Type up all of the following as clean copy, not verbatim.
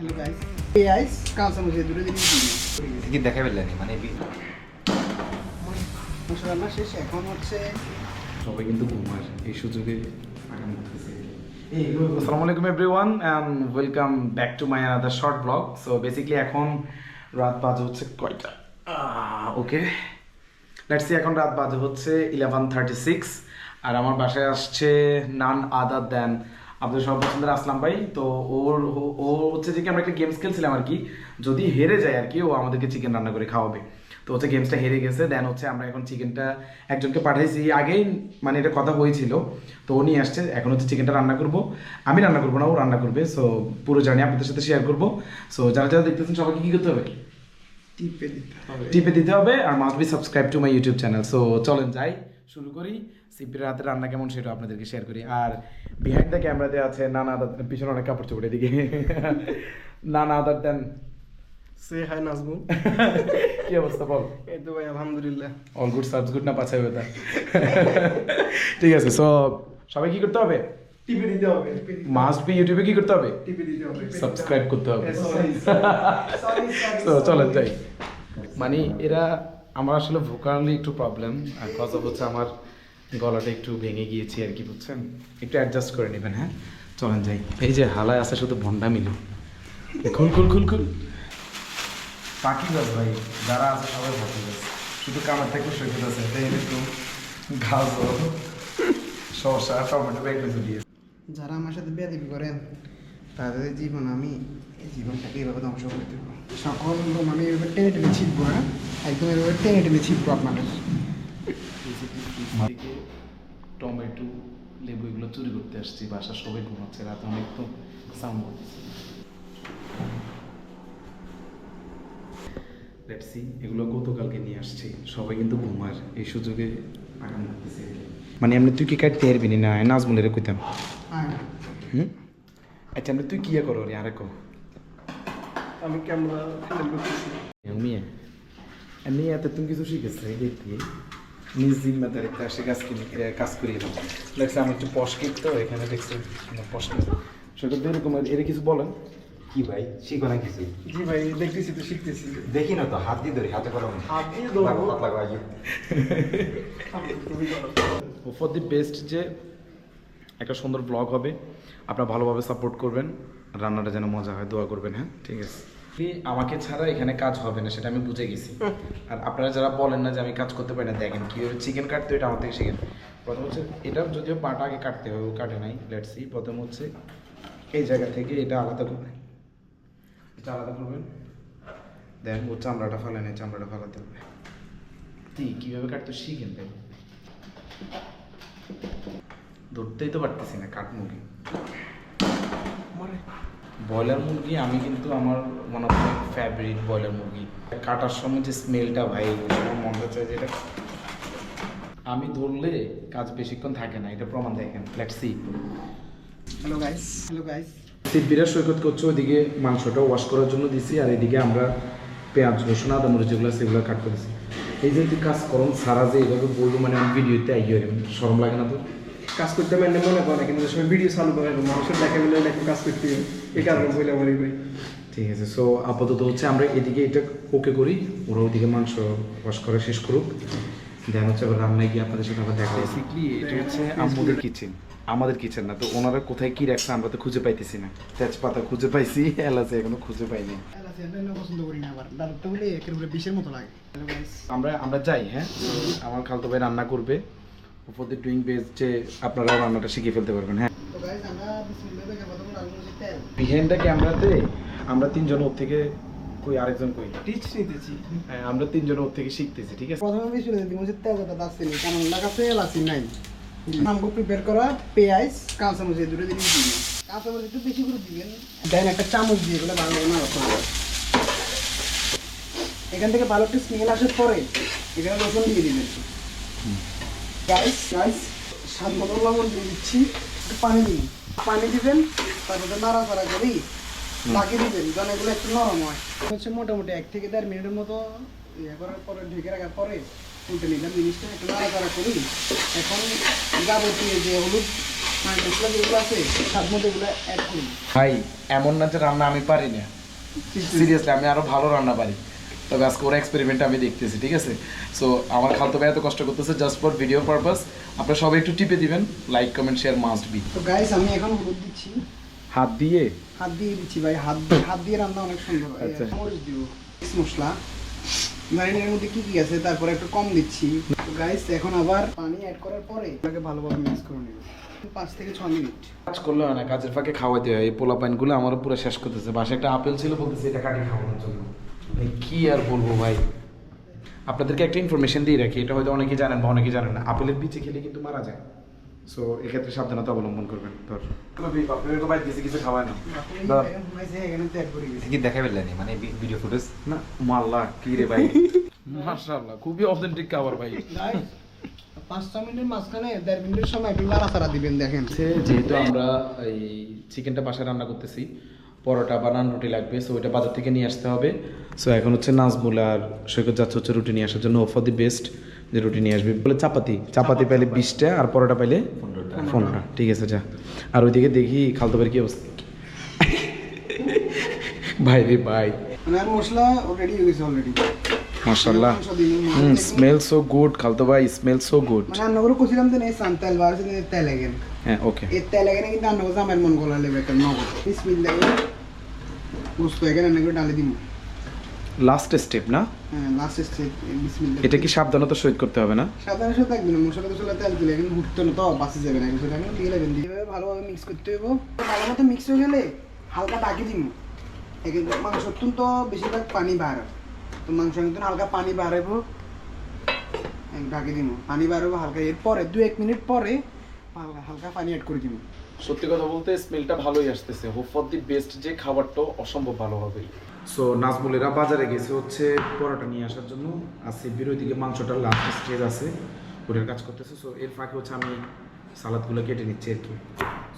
Hello guys এআইস কাঁচামরিচ দুটো জিনিস কি দেখা পেলেনি মানে মশলা রান্না শেষ এখন হচ্ছে সবাই কিন্তু ঘুমার এই সুযোগে আসসালামু আলাইকুম everyone and welcome back to my another short blog so basically এখন রাত বাজে হচ্ছে কয়টা ওকে লেটস সি এখন রাত বাজে হচ্ছে 11:36 আর আমার বাসায় আসছে নান আদার দেন আপনাদের সব পছন্দের আসলাম ভাই। তো ও হচ্ছে যে কি আমরা একটা গেমস খেলছিলাম আর কি, যদি হেরে যায় আর কি ও আমাদেরকে চিকেন রান্না করে খাওয়াবে। তো হচ্ছে গেমসটা হেরে গেছে, দেন হচ্ছে আমরা এখন চিকেনটা একজনকে পাঠাইছি, আগেই মানে এটা কথা হয়েছিল, তো ও নিয়ে আসছে। এখন হচ্ছে চিকেনটা রান্না করব, আমি রান্না করবো না, ও রান্না করবে। সো পুরো জার্নি আপনাদের সাথে শেয়ার করবো। সো যারা যারা দেখতেছেন সবাইকে কী করতে হবে? টিপে দিতে হবে আর must be subscribe to my YouTube channel. So চলেন যাই, শুরু করি। সিপির রাতের রান্না কেমন সেটা আপনাদেরকে শেয়ার করি। আর বিহাইন্ড দ্য ক্যামেরাতে আছে নানা আদার, পিছনে অনেক কাপড় চোপড় এদিকে নানা আদার দেন। সে হাই নাজমুল কি অবস্থা বল? এই তো ভাই আলহামদুলিল্লাহ অল গুড সার্ভস গুড না পাছাই বেতা ঠিক আছে। সো সবাই কি করতে হবে? টিপে দিতে হবে মাস্ট বি ইউটিউবে কি করতে হবে? টিপে দিতে হবে সাবস্ক্রাইব করতে হবে। সরি তো চলেন যাই। মানে এরা আমার আসলে ভোকালি একটু প্রবলেম, আর কজ অফ হচ্ছে আমার গলাটা একটু ভেঙে গিয়েছে আর কি, বুঝছেন? একটু অ্যাডজাস্ট করে নেবেন। হ্যাঁ চলেন যাই। এই যে হালায় আছে শুধু ভন্ডা মিলে, খুল খুল খুল খুল পাখি গাছ ভাই, যারা আছে সবাই পাখি গাছ, শুধু কামার থেকে সৈকত আছে। তাই একটু গাজর শসা টমেটো ব্যাগ দিয়ে যারা আমার সাথে বেয়াদবি করেন তাদের জীবন আমি এই জীবনটাকে এইভাবে ধ্বংস করে দেবো। সকল আমি এভাবে টেনে টেনে ছিটবো, হ্যাঁ একদম এভাবে টেনে টেনে ছিটবো আপনাদের। থেকে টমেটো লেবু এগুলো চুরি করতে আসছি, বাসা সবাই ঘুমাচ্ছে, রাতে অনেক তো সাউন্ড করতেছে। লেটস সি, এগুলো গতকালকে নিয়ে আসছি, সবাই কিন্তু ঘুমার এই সুযোগে আগাম করতেছে। মানে এমনি তুই কি কাটতে পারবি না? নাজমুলের কইতাম হ্যাঁ হুম আচ্ছা, এমনি তুই কি করো রে? আরে কো আমি ক্যামেরা হ্যান্ডেল করতেছি। এমনি এমনি এত তুমি কিছু শিখেছে দেখি নিজ জিম্মাদারি তার সে কাজ করি দেখছি। আমি একটু পশকিট তো এখানে দেখছি পশকিট সেটা এরকম এর কিছু বলেন কি ভাই শিখো না কিছু? জি ভাই দেখতেছি তো শিখতেছি। দেখি না তো, হাত দিয়ে ধরি, হাতে কলম হাত দিয়ে ধরবো। হাত লাগা আগে ফর দি বেস্ট যে একটা সুন্দর ব্লগ হবে, আপনারা ভালোভাবে সাপোর্ট করবেন, রান্নাটা যেন মজা হয়, দোয়া করবেন। হ্যাঁ ঠিক আছে। আমাকে ছাড়া এখানে কাজ হবে না সেটা আমি বুঝে গেছি। আর আপনারা যারা বলেন না যে আমি কাজ করতে পারি না, দেখেন কীভাবে চিকেন কাটতে, এটা আমার থেকে শিখেন। প্রথম হচ্ছে এটা যদিও পাটা আগে কাটতে হবে, ও কাটে নাই। লেটস সি, প্রথম হচ্ছে এই জায়গা থেকে এটা আলাদা করবেন, এটা আলাদা করবেন, দেন ও চামড়াটা ফালে নেই, চামড়াটা ফালাতে হবে। কীভাবে কাটতে শিখেন তাই, ধরতেই তো পারতেছি না কাঠ মুরগি। ব্রয়লার মুরগি আমি কিন্তু আমার one of my favourite broiler মুরগি। কাটার সময় যে স্মেলটা ভাই, ওই সময় মনে হচ্ছে যে এটা আমি ধরলে কাজ বেশিক্ষণ থাকে না, এটা প্রমাণ দেখেন। Let's see. হ্যালো গাইস সিদ্ধিরা সৈকত করছে, ওইদিকে মাংসটা ওয়াশ করার জন্য দিছি, আর এদিকে আমরা পেঁয়াজ রসুন আদা মরিচ যেগুলো সেগুলো কাট করেছি। এই যে তুই কাজ করুন সারা যে এইভাবে বলবো, মানে আমি ভিডিওতে আইয়ে শরম লাগে না তো? কাজ করতে মানে মনে করে কিন্তু সবাই ভিডিও চালু করে মানুষের দেখা মিলে দেখো কাজ করতে এই কারণে বলে আমার ভাই। ঠিক আছে। সো আপাতত হচ্ছে আমরা এদিকে এটা ওকে করি, ওরা ওইদিকে মাংস ওয়াশ করে শেষ করুক, দেন হচ্ছে আবার রান্নায় গিয়ে আপনাদের সাথে আবার দেখা। বেসিকলি এটা হচ্ছে আমাদের কিচেন, আমাদের কিচেন না তো ওনারা কোথায় কি রাখছে আমরা তো খুঁজে পাইতেছি না। তেজপাতা খুঁজে পাইছি, এলাচি এখনো খুঁজে পাইনি। পছন্দ করি না, আবার ডালটা বলে একেবারে বিষের মতো লাগে। হ্যালো গাইস আমরা যাই। হ্যাঁ আমার খালতো ভাই রান্না করবে, উপর দিয়ে ডুইং বেস যে আপনারাও রান্নাটা শিখে ফেলতে পারবেন। হ্যাঁ তো গাইস আমরা বিসমিল্লাহ থেকে কথা বলে আলু মরিচের তেল বিহাইন্ড দ্য ক্যামেরাতে আমরা তিনজন ওর থেকে কই আরেকজন কই টিচ নিতেছি। হ্যাঁ আমরা তিনজন ওর থেকে শিখতেছি। ঠিক আছে। প্রথমে বিসমিল্লাহ থেকে মরিচের তেল কথা দাসেনি, কারণ লাগাছে এলাচি নাই। আমগো প্রিপেয়ার করা পেঁয়াজ কাঁচামরিচ এই দুটো জিনিস দিবেন। কাঁচামরিচ একটু বেশি করে দিবেন, দেন একটা চামচ দিয়ে এগুলো ভালো করে নাড়াতে হবে। এখান থেকে ভালো একটু স্মেল আসার পরে এখানে রসুন দিয়ে দিবেন। গাইস স্বাদ মতো লবণ দিয়ে দিচ্ছি, একটু পানি দিন, পানি দিবেন, তারপরে নাড়াচাড়া করি লাগিয়ে দিবেন যেন এগুলো একটু নরম হয়। হচ্ছে মোটামুটি 1 থেকে 1.5 মিনিটের মতো ইয়ে করার পরে ঢেকে রাখার পরে উল্টে নিলাম জিনিসটা, একটু নাড়াচাড়া করি। এখন যাবতীয় যে হলুদ মানে মশলা যেগুলো আছে তার মধ্যে এগুলো অ্যাড করুন। ভাই এমন না যে রান্না আমি পারি না, সিরিয়াসলি আমি আরো ভালো রান্না পারি, তবে আজকে ওর এক্সপেরিমেন্ট আমি দেখতেছি, ঠিক আছে? সো আমার খালতো ভাই এত কষ্ট করতেছে জাস্ট ফর ভিডিও পারপাস। আপনারা সবাই একটু টিপে দিবেন, like comment share must be. তো গাইস আমি এখন হলুদ দিচ্ছি, হাত দিয়ে হাত দিয়ে দিচ্ছি ভাই, হাত দিয়ে রান্না অনেক সুন্দর হয়। আচ্ছা। মরিচ দিব, মশলা ম্যারিনেটের মধ্যে কি কি আছে তারপরে একটু কম দিচ্ছি। তো গাইস এখন আবার পানি অ্যাড করার পরে এটাকে ভালোভাবে মিক্স করে নেব 5 থেকে 6 মিনিট। কাজ করলে হয় না, কাজের ফাঁকে খাওয়াইতে হয়। এই পোলা পাইনগুলো আমারও পুরো শেষ করতেছে। বাসায় একটা আপেল ছিল, বলতেছে এটা কাটি খাওয়ানোর জন্য। ভাই কি আর বলবো ভাই, আপনাদেরকে একটা ইনফরমেশন দিয়ে রাখি, এটা হয়তো অনেকেই জানেন বা অনেকেই জানেন না, আপেলের বিচি খেলে কিন্তু মারা যায়। সো এক্ষেত্রে সাবধানতা অবলম্বন করবেন। তোর ভাই দিয়েছে কিছু খাওয়ায় না এখানে তো অ্যাড করে গেছি। কি দেখা পেলেন মানে ভিডিও ফুটেজ? না মাল্লা কি রে ভাই, মাশাআল্লাহ খুবই অথেন্টিক খাবার ভাই। 5 মিনিটের মাঝখানে 1.5 মিনিটের সময় একটু নাড়াচাড়া দিবেন। দেখেন যেহেতু আমরা এই চিকেনটা বাসায় রান্না করতেছি, পরোটা বা নান রুটি লাগবে, সো ওইটা বাজার থেকে নিয়ে আসতে হবে। সো এখন হচ্ছে নাজমুল আর সৈকত যাচ্ছে হচ্ছে রুটি নিয়ে আসার জন্য। ফর দি বেস্ট যে রুটি নিয়ে আসবে বলে চাপাতি পাইলে 20টা আর পরোটা পাইলে 15টা। ঠিক আছে যা। আর ওইদিকে দেখি খালতো ভাইয়ের কি অবস্থা। ভাই রে ভাই, মানে আর মশলা রেডি হয়ে গেছে অলরেডি। মাশাআল্লাহ, স্মেল সো গুড খালতো ভাই, স্মেল সো গুড। মানে রান্না করে কইছিলাম যে এই সান তেল বার আছে তেল লাগেন। হ্যাঁ ওকে, এই তেল লাগেন কিন্তু রান্না করে আমার মন গলা লেবে তেল নগদ। বিসমিল্লাহ গুস্ত এখানে রান্না করে ডালে দিন। লাস্ট স্টেপ না? হ্যাঁ লাস্ট স্টেপ বিসমিল্লাহ। এটা কি সাবধানতা সহিত করতে হবে না? সাধারণ সাথে একদম মশলা টসলা তেল দিলে কিন্তু উঠতে না তো বাসে যাবে না, সেটা আমি দিয়ে লাগেন দিয়ে ভালোভাবে মিক্স করতে হইব। ভালো মতো মিক্স হয়ে গেলে হালকা ঢাকি দিব। কিন্তু মাংস তো বেশিরভাগ পানি বার, তো মাংস কিন্তু হালকা পানি বাড়াইব, ঢাকি দিব। পানি বাড়াবো হালকা, এরপরে 2-1 মিনিট পরে হালকা পানি অ্যাড করে দিব। সত্যি কথা বলতে স্মেলটা ভালোই আসতেছে। হোপ ফর দি বেস্ট যে খাবারটা অসম্ভব ভালো হবে। সো নাজমুলেরা বাজারে গেছে হচ্ছে পরোটা নিয়ে আসার জন্য। আর সিবির ওইদিকে মাংসটার লাস্ট স্টেজ আছে, ওটার কাজ করতেছে। সো এর ফাঁকে হচ্ছে আমি সালাদগুলো কেটে নিচ্ছি আর কি।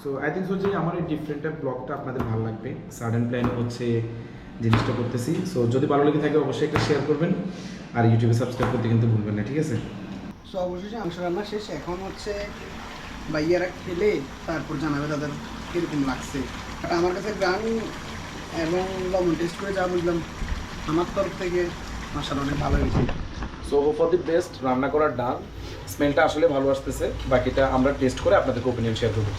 সো আই থিঙ্ক সো যে আমার এই ডিফারেন্টের ব্লগটা আপনাদের ভালো লাগবে। সাডেন প্ল্যান হচ্ছে জিনিসটা করতেছি। সো যদি ভালো লেগে থাকে অবশ্যই একটা শেয়ার করবেন, আর ইউটিউবে সাবস্ক্রাইব করতে কিন্তু ভুলবেন না, ঠিক আছে? সো অবশেষে মাংস রান্না শেষ। এখন হচ্ছে ভাইয়ারা খেলে তারপর জানাবে তাদের কীরকম লাগছে। আমার কাছে গান এবং লবণ টেস্ট করে যা বুঝলাম, আমার তরফ থেকে মাশাআল্লাহ অনেক ভালো হয়েছে। So hope for the best, রান্না করার ডান, স্মেলটা আসলে ভালো আসতেছে। বাকিটা আমরা টেস্ট করে আপনাদেরকে ওপিনিয়ন শেয়ার করবো।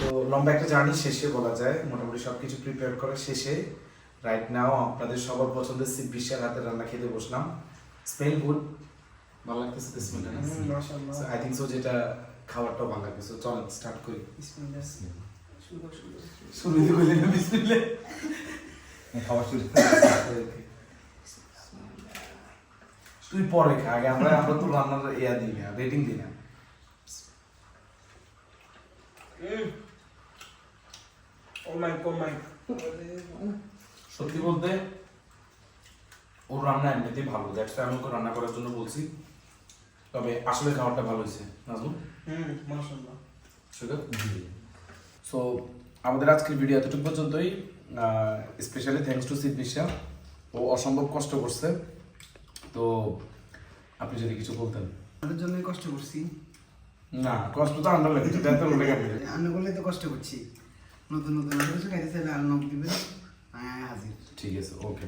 তো লম্বা একটা জার্নি শেষে বলা যায়, মোটামুটি সব কিছু প্রিপেয়ার করা শেষে রাইট নাও আপনাদের সবার পছন্দের সিবিশার হাতে রান্না খেতে বসলাম। স্মেল গুড, ভালো লাগতেছে স্মেলটা। মাশাআল্লাহ আই থিঙ্ক সো যেটা খাবারটাও ভালো লাগবে। সো চল স্টার্ট করি। বিসমিল্লাহ। সুন্দর শুরু দিতে বললেন না বিসমিল্লাহ? খাওয়া শুরু। তুই পরে খা, আগে আমরা তো রান্নার ইয়া দিই না, রেটিং দিই না। সত্যি বলতে ওর রান্না এমনিতেই ভালো, দ্যাটস আমি ওকে রান্না করার জন্য বলছি। তবে আসলে খাবারটা ভালো হয়েছে নাজমুল। মাশাআল্লাহ। সো আমাদের আজকের ভিডিও এতটুকু পর্যন্তই। স্পেশালি থ্যাঙ্কস টু সিদ্দিশা, ও অসম্ভব কষ্ট করছে। তো আপনি যদি কিছু বলতেন। আমাদের জন্যই কষ্ট করছি। না কষ্ট তো আমরা লাগছে, এত লোকে কাটবে। রান্না করলে তো কষ্ট করছি, নতুন নতুন কিছু খাইতে চাইলে আর নখ দিবেন, হাজির। ঠিক আছে, ওকে।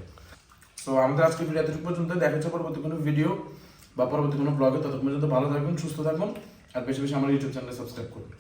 সো আমাদের আজকের ভিডিও এতটুকু পর্যন্ত। দেখা হচ্ছে পরবর্তী কোনো ভিডিও বা পরবর্তী কোনো ব্লগে। ততক্ষণ পর্যন্ত ভালো থাকবেন, সুস্থ থাকবেন, আর বেশি বেশি আমার ইউটিউব চ্যানেলে সাবস্ক্রাইব করুন।